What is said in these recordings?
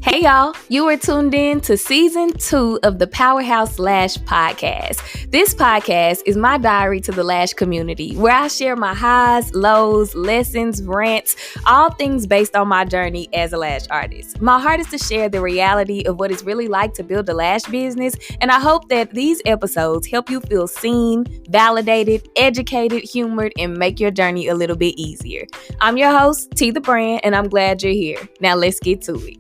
Hey y'all, you are tuned in to season 2 of the Powerhouse Lash podcast. This podcast is my diary to the Lash community, where I share my highs, lows, lessons, rants, all things based on my journey as a lash artist. My heart is to share the reality of what it's really like to build a lash business, and I hope that these episodes help you feel seen, validated, educated, humored, and make your journey a little bit easier. I'm your host, T the Brand, and I'm glad you're here. Now let's get to it.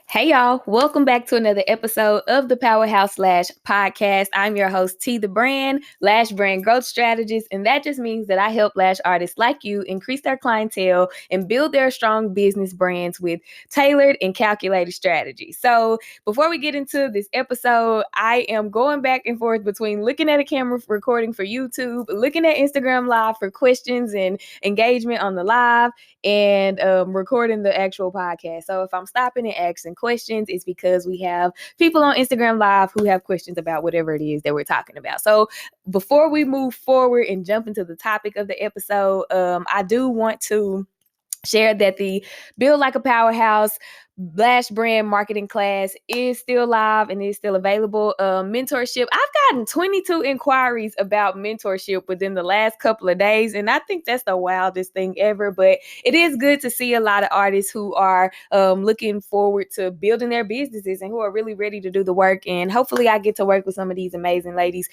Hey y'all, welcome back to another episode of the Powerhouse Lash podcast. I'm your host, T the Brand, Lash Brand Growth Strategist, and that just means that I help lash artists like you increase their clientele and build their strong business brands with tailored and calculated strategies. So before we get into this episode, I am going back and forth between looking at a camera recording for YouTube, looking at Instagram Live for questions and engagement on the live, and recording the actual podcast. So if I'm stopping and asking questions, it's because we have people on Instagram Live who have questions about whatever it is that we're talking about. So before we move forward and jump into the topic of the episode, I do want to share that the Build Like a Powerhouse Lash brand marketing class is still live and is still available. Mentorship. I've gotten 22 inquiries about mentorship within the last couple of days, and I think that's the wildest thing ever. But it is good to see a lot of artists who are looking forward to building their businesses and who are really ready to do the work. And hopefully I get to work with some of these amazing ladies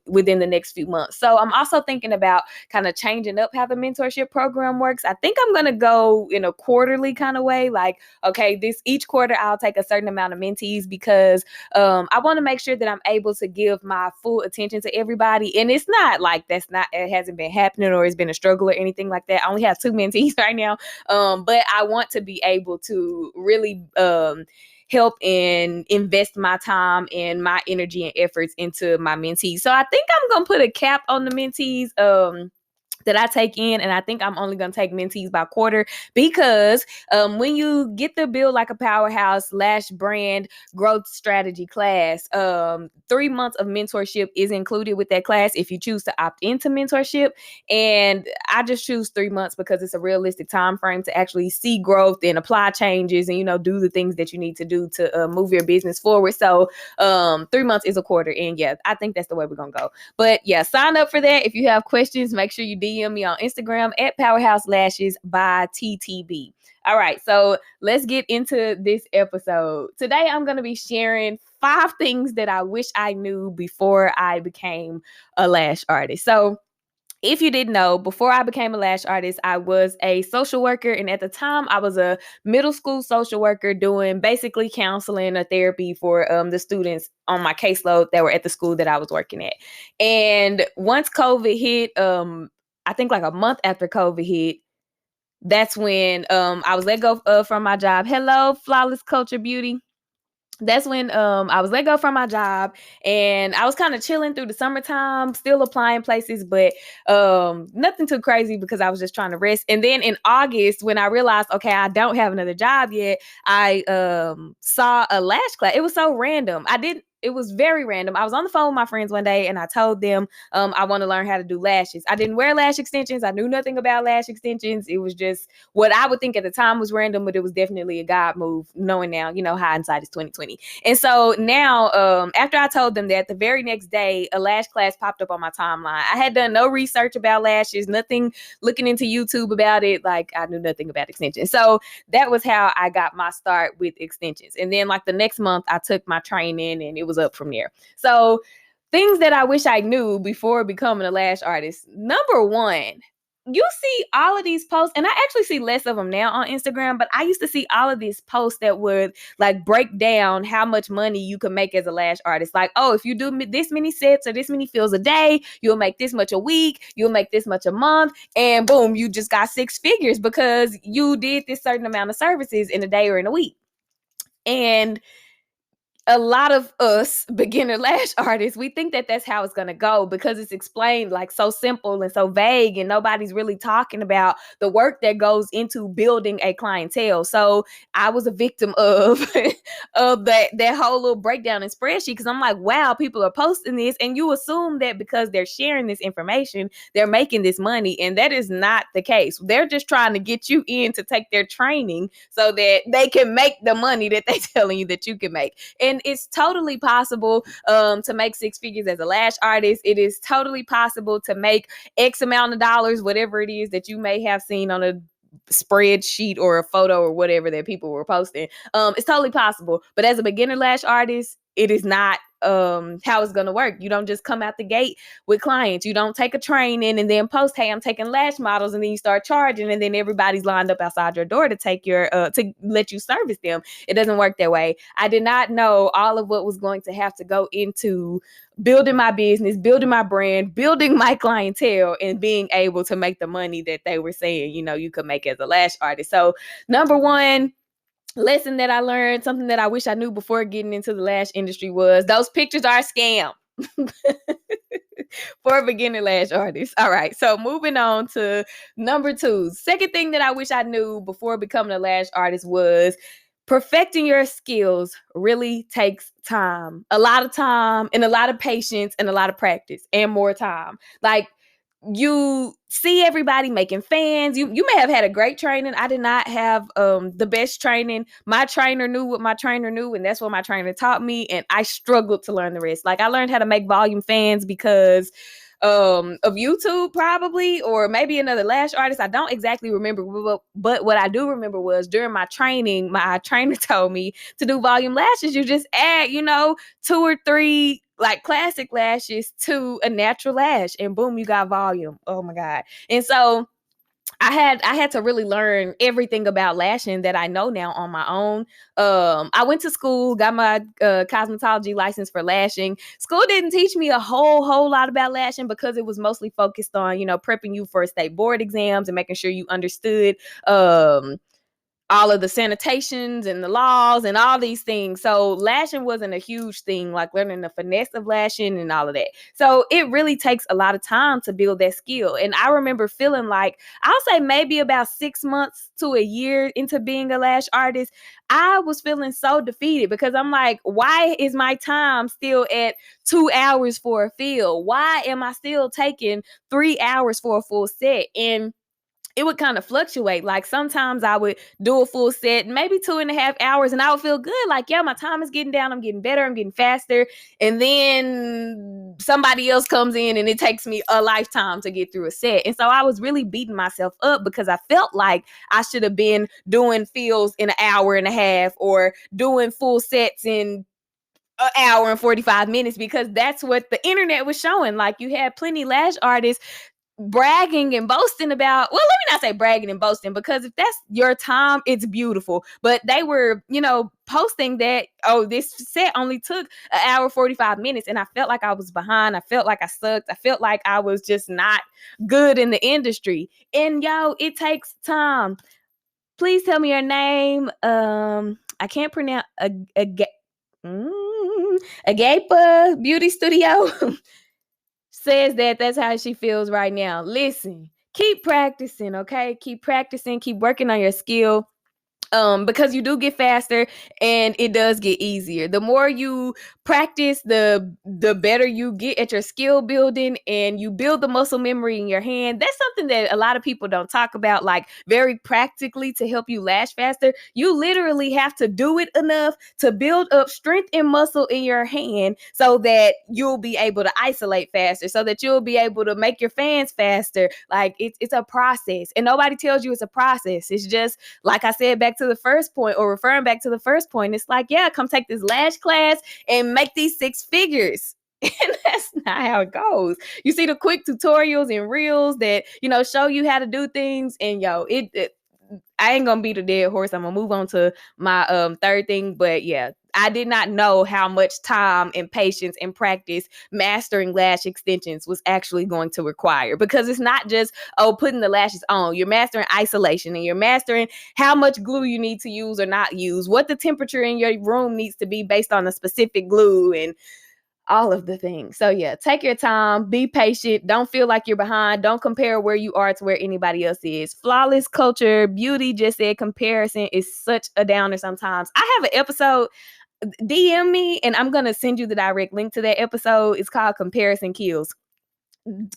within the next few months. So I'm also thinking about kind of changing up how the mentorship program works. I think I'm going to go in a quarterly kind of way, like, okay, each quarter I'll take a certain amount of mentees because I want to make sure that I'm able to give my full attention to everybody. And it's not like it hasn't been happening or it's been a struggle or anything like that. I only have 2 mentees right now. But I want to be able to really help and invest my time and my energy and efforts into my mentees. So I think I'm going to put a cap on the mentees that I take in, and I think I'm only going to take mentees by quarter because when you get the Build Like a Powerhouse Lash brand growth strategy class, 3 months of mentorship is included with that class if you choose to opt into mentorship. And I just choose 3 months because it's a realistic time frame to actually see growth and apply changes and, do the things that you need to do to move your business forward. So 3 months is a quarter. And yeah, I think that's the way we're going to go. But yeah, sign up for that. If you have questions, make sure you DM me on Instagram at Powerhouse Lashes by TTB. All right, so let's get into this episode. Today, I'm going to be sharing 5 things that I wish I knew before I became a lash artist. So if you didn't know, before I became a lash artist, I was a social worker. And at the time, I was a middle school social worker doing basically counseling or therapy for the students on my caseload that were at the school that I was working at. And once COVID hit, I think like a month after COVID hit, that's when I was let go from my job. Hello, Flawless Culture Beauty. That's when I was let go from my job, and I was kind of chilling through the summertime, still applying places, but nothing too crazy because I was just trying to rest. And then in August, when I realized, okay, I don't have another job yet, I saw a lash class. It was so random. It was very random. I was on the phone with my friends one day and I told them I want to learn how to do lashes. I didn't wear lash extensions. I knew nothing about lash extensions. It was just what I would think at the time was random, but it was definitely a God move, knowing now, hindsight is 2020. And so now, after I told them that, the very next day, a lash class popped up on my timeline. I had done no research about lashes, nothing looking into YouTube about it. Like, I knew nothing about extensions. So that was how I got my start with extensions. And then like the next month, I took my training and it was up from there. So things that I wish I knew before becoming a lash artist. Number one, you see all of these posts, and I actually see less of them now on Instagram, but I used to see all of these posts that would like break down how much money you can make as a lash artist. Like, oh, if you do this many sets or this many fills a day, you'll make this much a week, you'll make this much a month, and boom, you just got 6 figures because you did this certain amount of services in a day or in a week. And a lot of us beginner lash artists, we think that that's how it's going to go because it's explained like so simple and so vague, and nobody's really talking about the work that goes into building a clientele. So I was a victim of of that whole little breakdown in spreadsheet, because I'm like, wow, people are posting this, and you assume that because they're sharing this information, they're making this money, and that is not the case. They're just trying to get you in to take their training so that they can make the money that they're telling you that you can make. And it's totally possible to make six figures as a lash artist. It is totally possible to make X amount of dollars, whatever it is that you may have seen on a spreadsheet or a photo or whatever that people were posting. It's totally possible. But as a beginner lash artist, it is not how it's going to work. You don't just come out the gate with clients. You don't take a training and then post, hey, I'm taking lash models, and then you start charging, and then everybody's lined up outside your door to take your to let you service them. It doesn't work that way. I did not know all of what was going to have to go into building my business, building my brand, building my clientele, and being able to make the money that they were saying, you could make as a lash artist. So number one lesson that I learned, something that I wish I knew before getting into the lash industry, was those pictures are a scam. For a beginner lash artist. All right, so moving on to number two. Second thing that I wish I knew before becoming a lash artist was perfecting your skills really takes time. A lot of time and a lot of patience and a lot of practice and more time. Like, you see everybody making fans. You may have had a great training. I did not have the best training. My trainer knew what my trainer knew, and that's what my trainer taught me, and I struggled to learn the rest. Like, I learned how to make volume fans because of YouTube, probably, or maybe another lash artist. I don't exactly remember, but what I do remember was during my training, my trainer told me to do volume lashes. You just add, 2 or 3 like classic lashes to a natural lash, and boom, you got volume. Oh my God. And so I had to really learn everything about lashing that I know now on my own. I went to school, got my cosmetology license for lashing. School didn't teach me a whole lot about lashing because it was mostly focused on, prepping you for state board exams and making sure you understood all of the sanitations and the laws and all these things. So lashing wasn't a huge thing, like learning the finesse of lashing and all of that. So it really takes a lot of time to build that skill. And I remember feeling like, I'll say maybe about 6 months to a year into being a lash artist, I was feeling so defeated because I'm like, why is my time still at 2 hours for a fill? Why am I still taking 3 hours for a full set? And it would kind of fluctuate. Like, sometimes I would do a full set, maybe 2.5 hours, and I would feel good. Like, yeah, my time is getting down. I'm getting better. I'm getting faster. And then somebody else comes in and it takes me a lifetime to get through a set. And so I was really beating myself up because I felt like I should have been doing fills in an hour and a half or doing full sets in an hour and 45 minutes, because that's what the internet was showing. Like, you had plenty lash artists bragging and boasting about, well, let me not say bragging and boasting, because if that's your time, it's beautiful. But they were, posting that, oh, this set only took an hour 45 minutes. And I felt like I was behind. I felt like I sucked. I felt like I was just not good in the industry. And it takes time. Please tell me your name. I can't pronounce Agapa Beauty Studio. Says that's how she feels right now. Listen, keep practicing, okay? Keep practicing, keep working on your skill. Because you do get faster and it does get easier. The more you practice, the better you get at your skill building, and you build the muscle memory in your hand. That's something that a lot of people don't talk about, like very practically, to help you lash faster. You literally have to do it enough to build up strength and muscle in your hand so that you'll be able to isolate faster, so that you'll be able to make your fans faster. Like, it's a process, and nobody tells you it's a process. It's just, like I said, back to the first point, or referring back to the first point, it's like, yeah, come take this lash class and make these 6 figures. And that's not how it goes. You see the quick tutorials and reels that, show you how to do things, and I ain't gonna beat a dead horse. I'm gonna move on to my third thing. But yeah, I did not know how much time and patience and practice mastering lash extensions was actually going to require, because it's not just, oh, putting the lashes on. You're mastering isolation, and you're mastering how much glue you need to use or not use, what the temperature in your room needs to be based on a specific glue, and all of the things. So yeah, take your time, be patient, don't feel like you're behind, don't compare where you are to where anybody else is. Flawless Culture Beauty just said comparison is such a downer sometimes. I have an episode, DM me and I'm going to send you the direct link to that episode. It's called Comparison Kills.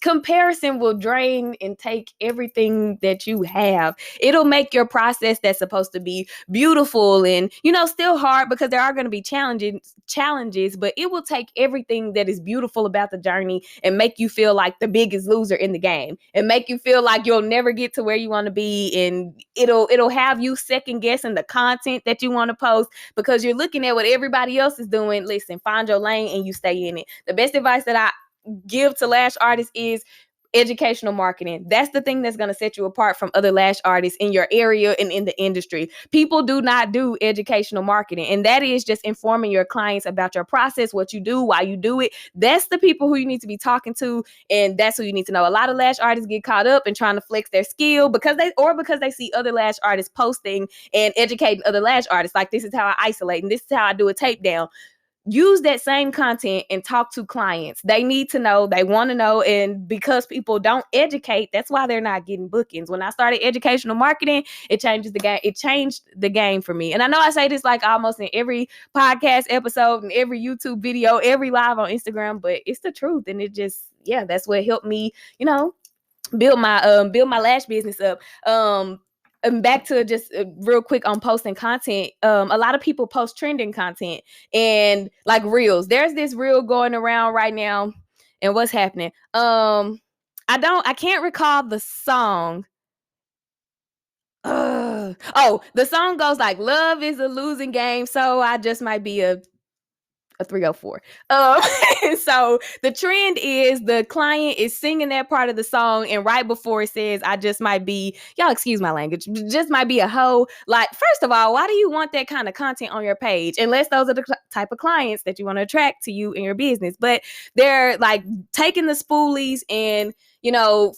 Comparison will drain and take everything that you have. It'll make your process that's supposed to be beautiful and, still hard, because there are going to be challenges, but it will take everything that is beautiful about the journey and make you feel like the biggest loser in the game, and make you feel like you'll never get to where you want to be. And it'll have you second guessing the content that you want to post, because you're looking at what everybody else is doing. Listen, find your lane and you stay in it. The best advice that I give to lash artists is educational marketing. That's the thing that's going to set you apart from other lash artists in your area and in the industry. People do not do educational marketing, and that is just informing your clients about your process, what you do, why you do it. That's the people who you need to be talking to, and that's who you need to know. A lot of lash artists get caught up in trying to flex their skill because they see other lash artists posting and educating other lash artists, like, this is how I isolate and this is how I do a tape down. Use that same content and talk to clients. They need to know, they want to know. And because people don't educate, that's why they're not getting bookings. When I started educational marketing, it changed the game for me. And I know I say this like almost in every podcast episode and every YouTube video, every live on Instagram, but it's the truth. And it just, that's what helped me, build my lash business up. And back to just real quick on posting content. A lot of people post trending content and like reels. There's this reel going around right now, and what's happening? I can't recall the song. The song goes like, "Love is a losing game, so I just might be a 304." So the trend is the client is singing that part of the song, and right before it says, "I just might be," y'all excuse my language, just might be a hoe. Like, first of all, why do you want that kind of content on your page? Unless those are the type of clients that you want to attract to you in your business. But they're like taking the spoolies and,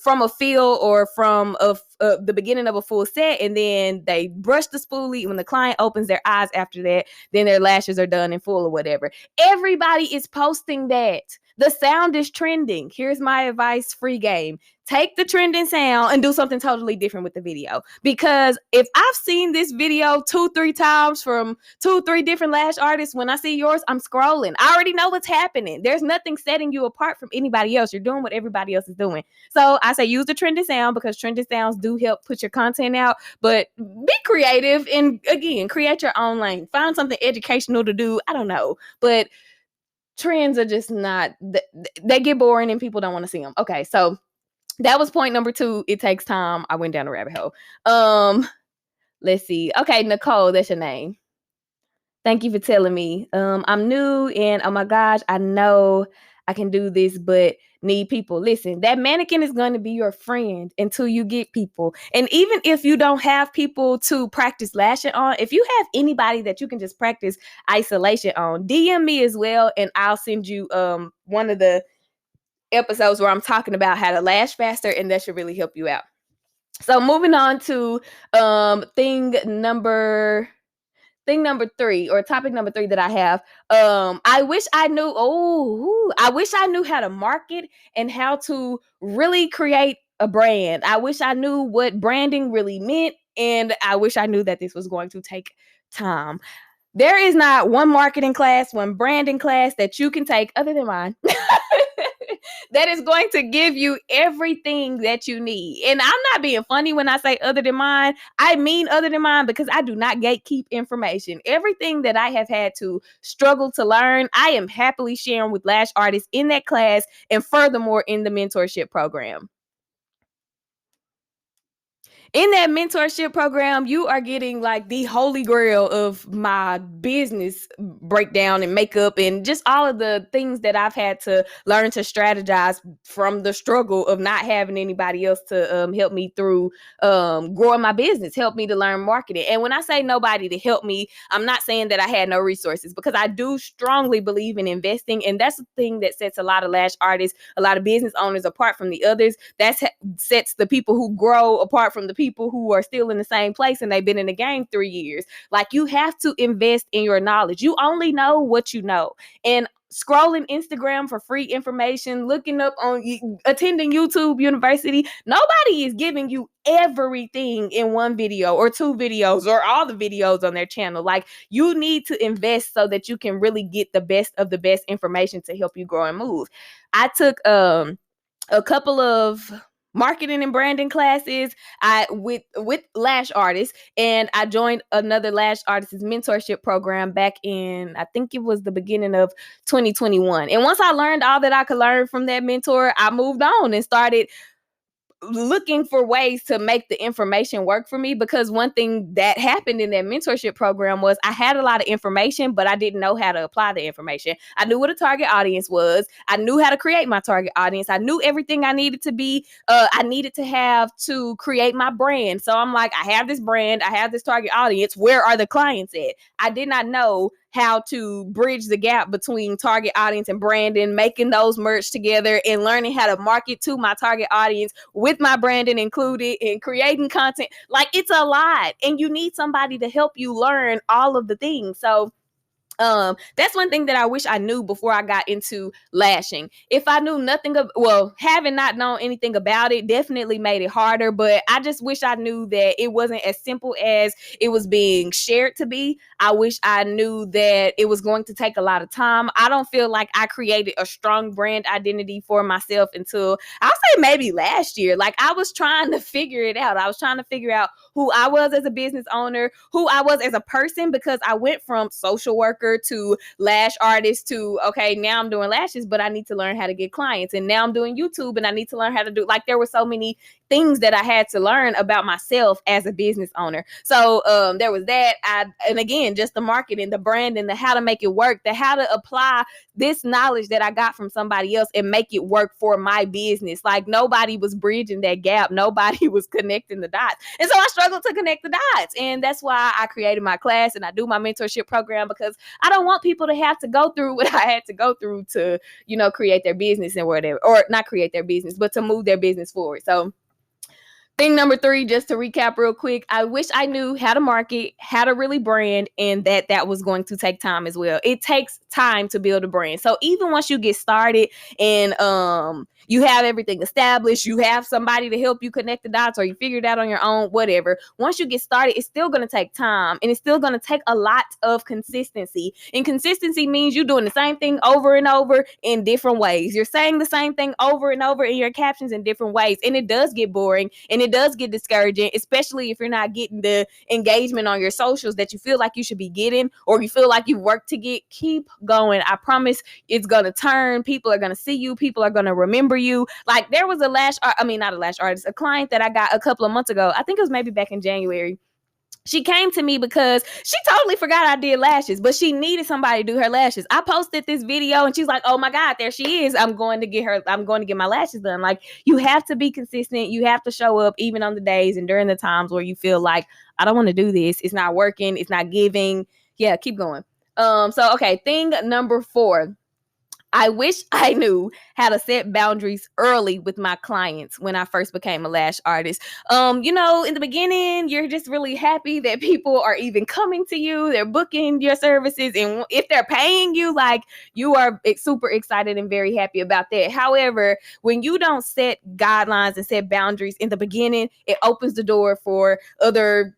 from a feel or from the beginning of a full set, and then they brush the spoolie. When the client opens their eyes after that, then their lashes are done in full or whatever. Everybody is posting that. The sound is trending. Here's my advice, free game. Take the trending sound and do something totally different with the video. Because if I've seen this video 2-3 times from 2-3 different lash artists, when I see yours, I'm scrolling. I already know what's happening. There's nothing setting you apart from anybody else. You're doing what everybody else is doing. So I say use the trending sound, because trending sounds do help put your content out. But be creative and, again, create your own lane. Find something educational to do. I don't know. But trends are just not, they get boring and people don't want to see them. Okay, so that was point number 2. It takes time. I went down a rabbit hole. Let's see. Okay, Nicole, that's your name. Thank you for telling me. I'm new and oh my gosh, I know I can do this, but need people. Listen, that mannequin is going to be your friend until you get people. And even if you don't have people to practice lashing on, if you have anybody that you can just practice isolation on, DM me as well, and I'll send you one of the episodes where I'm talking about how to lash faster, and that should really help you out. So moving on to thing number 3, or topic number 3 that I have. I wish I knew how to market and how to really create a brand. I wish I knew what branding really meant, and I wish I knew that this was going to take time. There is not one marketing class, one branding class that you can take other than mine that is going to give you everything that you need. And I'm not being funny when I say other than mine. I mean other than mine, because I do not gatekeep information. Everything that I have had to struggle to learn, I am happily sharing with lash artists in that class, and furthermore in the mentorship program. in that mentorship program, you are getting like the holy grail of my business breakdown and makeup and just all of the things that I've had to learn to strategize from the struggle of not having anybody else to help me through growing my business, help me to learn marketing. And when I say nobody to help me, I'm not saying that I had no resources, because I do strongly believe in investing. And that's the thing that sets a lot of lash artists, a lot of business owners apart from the others. That sets the people who grow apart from the people who are still in the same place and they've been in the game 3 years. Like, you have to invest in your knowledge. You only know what you know. And scrolling Instagram for free information, looking up on attending YouTube University, nobody is giving you everything in one video or 2 videos or all the videos on their channel. Like, you need to invest so that you can really get the best of the best information to help you grow and move. I took a couple of marketing and branding classes with lash artists, and I joined another lash artists mentorship program back in, I think it was the beginning of 2021. And once I learned all that I could learn from that mentor, I moved on and started looking for ways to make the information work for me. Because one thing that happened in that mentorship program was I had a lot of information, but I didn't know how to apply the information. I knew what a target audience was. I knew how to create my target audience. I knew everything I needed to be, I needed to have to create my brand. So I'm like, I have this brand, I have this target audience. Where are the clients at? I did not know how to bridge the gap between target audience and branding, making those merge together and learning how to market to my target audience with my branding included and creating content. Like, it's a lot, and you need somebody to help you learn all of the things. So that's one thing that I wish I knew before I got into lashing. If I knew nothing of, well, having not known anything about it definitely made it harder, but I just wish I knew that it wasn't as simple as it was being shared to be. I wish I knew that it was going to take a lot of time. I don't feel like I created a strong brand identity for myself until, I'll say, maybe last year. Like, I was trying to figure it out. I was trying to figure out who I was as a business owner, who I was as a person, because I went from social worker to lash artist to, okay, now I'm doing lashes, but I need to learn how to get clients. And now I'm doing YouTube and I need to learn how to do, like, there were so many things that I had to learn about myself as a business owner. So there was that. And again, just the marketing, the branding, the how to make it work, the how to apply this knowledge that I got from somebody else and make it work for my business. Like, nobody was bridging that gap. Nobody was connecting the dots. And so I struggled to connect the dots. And that's why I created my class and I do my mentorship program, because I don't want people to have to go through what I had to go through to, create their business and whatever, or not create their business, but to move their business forward. So thing number 3, just to recap real quick, I wish I knew how to market, how to really brand, and that was going to take time as well. It takes time to build a brand. So even once you get started and you have everything established, you have somebody to help you connect the dots, or you figure it out on your own, whatever. Once you get started, it's still going to take time, and it's still going to take a lot of consistency. And consistency means you're doing the same thing over and over in different ways. You're saying the same thing over and over in your captions in different ways. And it does get boring and it does get discouraging, especially if you're not getting the engagement on your socials that you feel like you should be getting, or you feel like you work to get. Keep going. I promise it's going to turn. People are going to see you. People are going to remember you. Like, there was a client that I got a couple of months ago. I think it was maybe back in January. She came to me because she totally forgot I did lashes, but she needed somebody to do her lashes. I posted this video and she's like, oh my God, there she is. I'm going to get my lashes done. Like, you have to be consistent. You have to show up even on the days and during the times where you feel like, I don't want to do this. It's not working. It's not giving. Yeah, keep going. Okay. Thing number 4. I wish I knew how to set boundaries early with my clients when I first became a lash artist. In the beginning, you're just really happy that people are even coming to you, they're booking your services, and if they're paying you, like, you are super excited and very happy about that. However, when you don't set guidelines and set boundaries in the beginning, it opens the door for other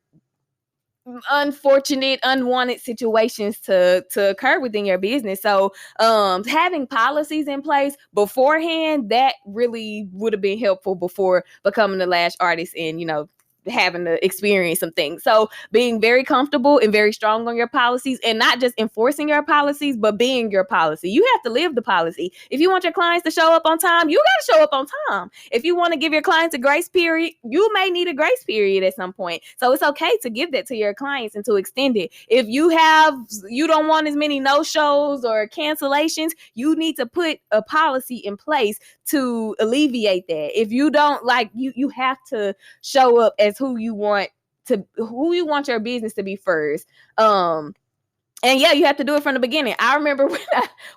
unfortunate, unwanted situations to occur within your business. So having policies in place beforehand, that really would have been helpful before becoming a lash artist and having to experience some things. So being very comfortable and very strong on your policies, and not just enforcing your policies, but being your policy. You have to live the policy. If you want your clients to show up on time, you got to show up on time. If you want to give your clients a grace period, you may need a grace period at some point. So it's okay to give that to your clients and to extend it. If you don't want as many no-shows or cancellations, you need to put a policy in place to alleviate that. If you don't you have to show up as who you want your business to be first. And yeah, you have to do it from the beginning. I remember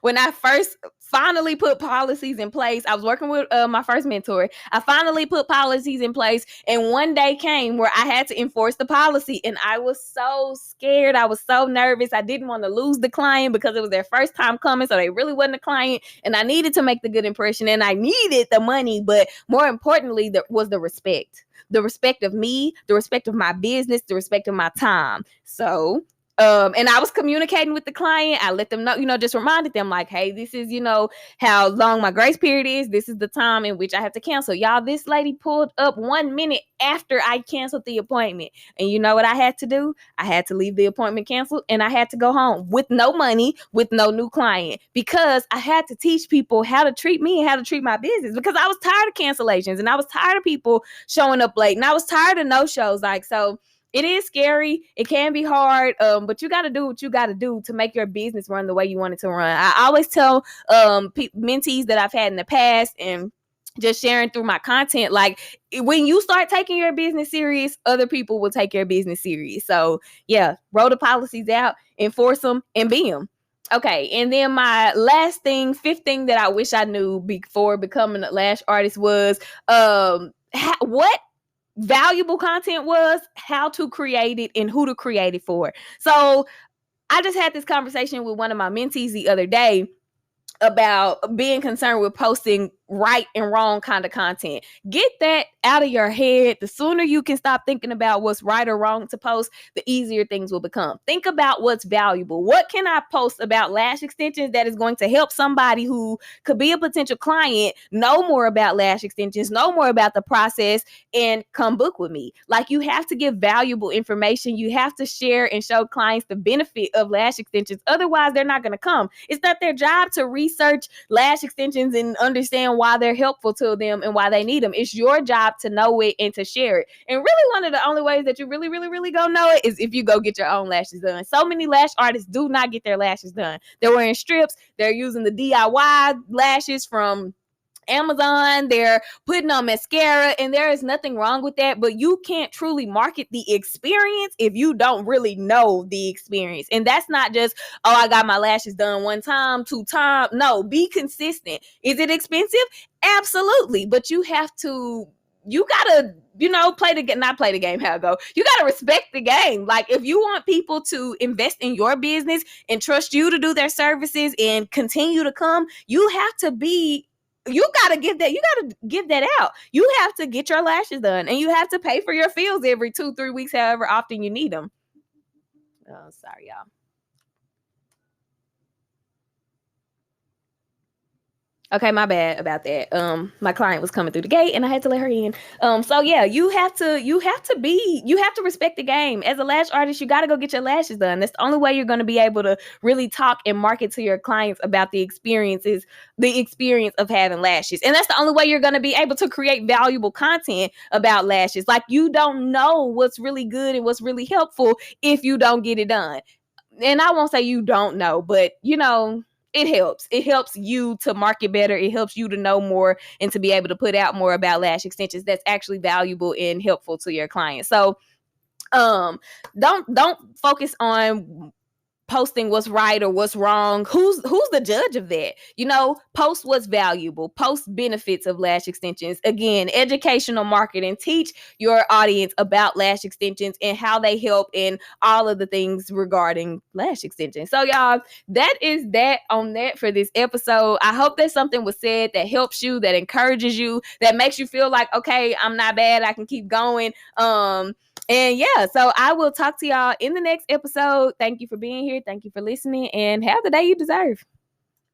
when I first finally put policies in place. I was working with my first mentor. I finally put policies in place, and one day came where I had to enforce the policy, and I was so scared. I was so nervous. I didn't want to lose the client because it was their first time coming, so they really wasn't a client, and I needed to make the good impression, and I needed the money, but more importantly, there was the respect. The respect of me, the respect of my business, the respect of my time. So and I was communicating with the client. I let them know, just reminded them like, hey, this is, how long my grace period is. This is the time in which I have to cancel. Y'all, this lady pulled up 1 minute after I canceled the appointment. And you know what I had to do? I had to leave the appointment canceled, and I had to go home with no money, with no new client, because I had to teach people how to treat me and how to treat my business, because I was tired of cancellations, and I was tired of people showing up late, and I was tired of no-shows. So it is scary. It can be hard, but you got to do what you got to do to make your business run the way you want it to run. I always tell mentees that I've had in the past, and just sharing through my content, like, when you start taking your business serious, other people will take your business serious. So yeah, roll the policies out, enforce them, and be them. Okay, and then my last thing, fifth thing that I wish I knew before becoming a lash artist was what valuable content was, how to create it, and who to create it for. So I just had this conversation with one of my mentees the other day about being concerned with posting right and wrong kind of content. Get that out of your head. The sooner you can stop thinking about what's right or wrong to post, the easier things will become. Think about what's valuable. What can I post about lash extensions that is going to help somebody who could be a potential client know more about lash extensions, know more about the process, and come book with me? Like, you have to give valuable information. You have to share and show clients the benefit of lash extensions. Otherwise, they're not going to come. It's not their job to research lash extensions and understand why they're helpful to them and why they need them. It's your job to know it and to share it. And really, one of the only ways that you really, really, really go know it is if you go get your own lashes done. So many lash artists do not get their lashes done. They're wearing strips. They're using the DIY lashes from Amazon. They're putting on mascara, and there is nothing wrong with that, but you can't truly market the experience if you don't really know the experience. And that's not just, oh, I got my lashes done 1 time, 2 times. No, be consistent. Is it expensive? Absolutely. But you gotta, not play the game how it go. You gotta respect the game. Like, if you want people to invest in your business and trust you to do their services and continue to come, you gotta give that out. You have to get your lashes done, and you have to pay for your fills every 2-3 weeks, however often you need them. Oh, sorry, y'all. Okay, my bad about that. My client was coming through the gate, and I had to let her in. So yeah, you have to respect the game. As a lash artist, you got to go get your lashes done. That's the only way you're going to be able to really talk and market to your clients about the experience of having lashes. And that's the only way you're going to be able to create valuable content about lashes. Like, you don't know what's really good and what's really helpful if you don't get it done. And I won't say you don't know, but it helps. It helps you to market better. It helps you to know more and to be able to put out more about lash extensions that's actually valuable and helpful to your clients. So don't focus on posting what's right or what's wrong. Who's the judge of that? Post what's valuable. Post benefits of lash extensions. Again, educational marketing. Teach your audience about lash extensions and how they help in all of the things regarding lash extensions. So y'all, that is that on that for this episode. I hope that something was said that helps you, that encourages you, that makes you feel like, okay, I'm not bad, I can keep going. And yeah, so I will talk to y'all in the next episode. Thank you for being here. Thank you for listening, and have the day you deserve.